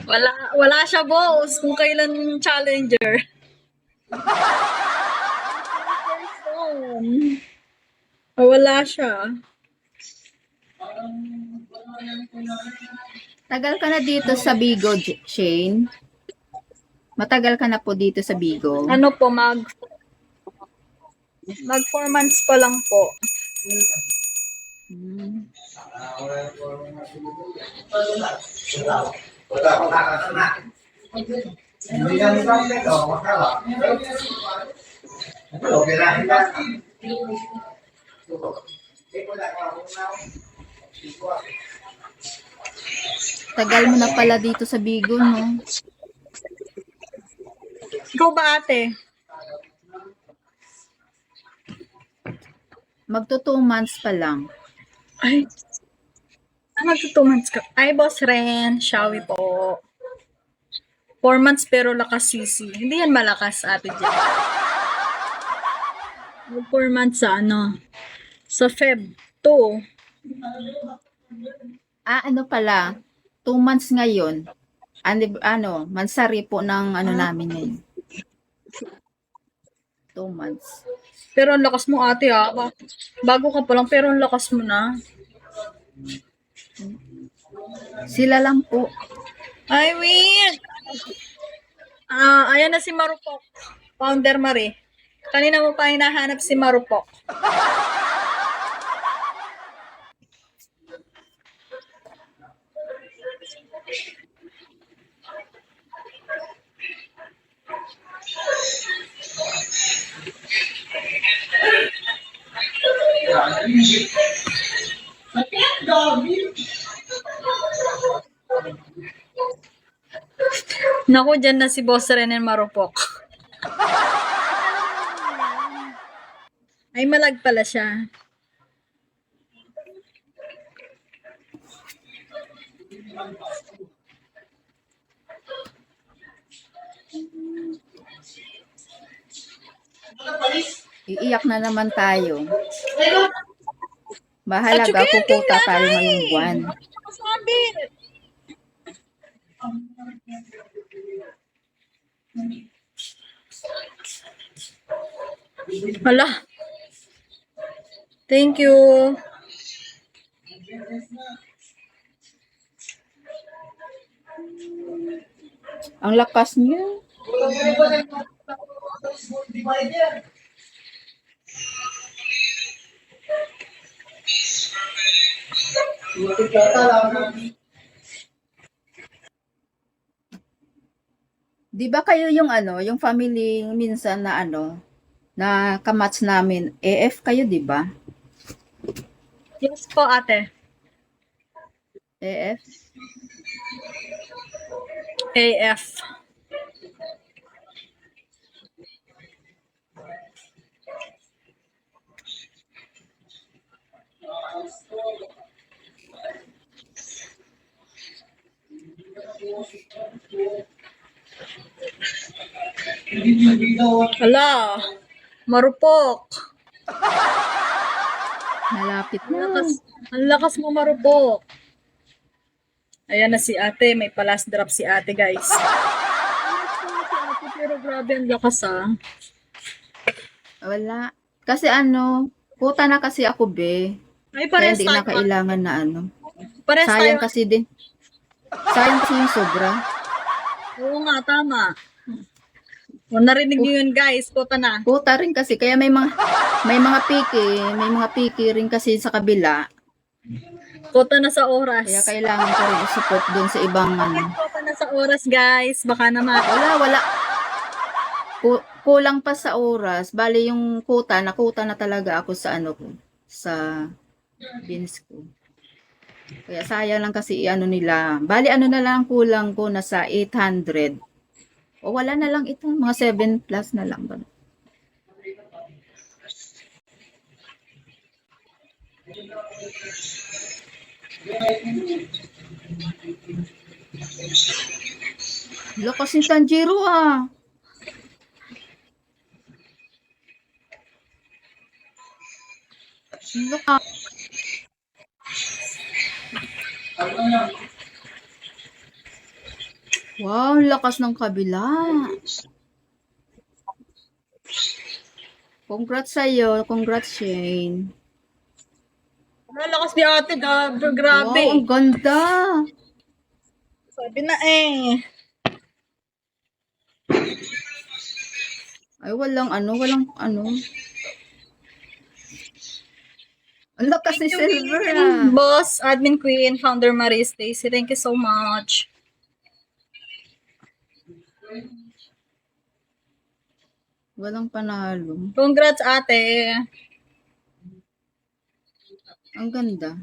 Wala siya, boss. Kung kailan challenger. Wala siya. Tagal ka na dito sa Bigo, Shane? Matagal ka na po dito sa Bigo? Ano po, mag 4 months pa lang po. Tagal mo na pala dito sa Bigo, no? Ikaw ba, ate? Magto 2 months pa lang. Ay, magto 2 months ka. Ay, boss Ren, Shawi po. 4 months pero lakas sisi. Hindi yan malakas, ate Jen. 4 months sa ano? Sa Feb 2. Ano pala? 2 months ngayon. Mansari po ng ano namin ngayon. 2 months. Pero ang lakas mo, ate, ha? Bago ka pa lang, pero ang lakas mo na. Sila lang po. Ay, wait! Ayan na si Marupok. Founder Marie. Kanina mo pa hinahanap si Marupok. Naku, dyan na si Boss Ren and Marupok. Ay, malag pala siya. Iiyak na naman tayo. Mahalaga, pupunta tayo ngayong buwan. Sabi. Hala. Thank you. Ang lakas niyo. Di ba kayo yung yung family minsan na na kamatch namin, AF kayo, di ba? Yes po, ate. AF? AF. Hala. Marupok. Malapit na. Ang lakas mo, Marupok. Ayan na si ate. May pa-last drop si ate, guys. Pero grabe ang lakas, Wala. Kasi puta na kasi ako, be. Ay, Kaya parehas hindi tayo. na kailangan na Parehas Sayang tayo. kasi din. Sayang kasi yung sobra. Oo nga, tama. O, narinig niyo yun, guys. Kota na. Puta rin kasi. Kaya may mga piki rin kasi sa kabila. Kota na sa oras. Kaya kailangan ko rin support dun sa ibang Kota na sa oras, guys. Baka naman. Wala. Kulang pa sa oras. Bali yung nakuta na talaga ako sa sa bins ko. Kaya sayang lang kasi nila. Bali na lang kulang ko, nasa 800. O wala na lang ito, mga 7 plus na lang ba? Lakas ni Tanjiro, Lakas. Wow, lakas ng kabila. Congrats sa'yo. Congrats, Shane. Ang lakas ni ate, grabe. Wow, ang ganda. Sabi na eh. Ay, walang ano. Ang lakas ni Silver, ah. Boss, admin queen, founder Marie Stacy. Thank you so much. Walang panalo. Congrats ate. Ang ganda.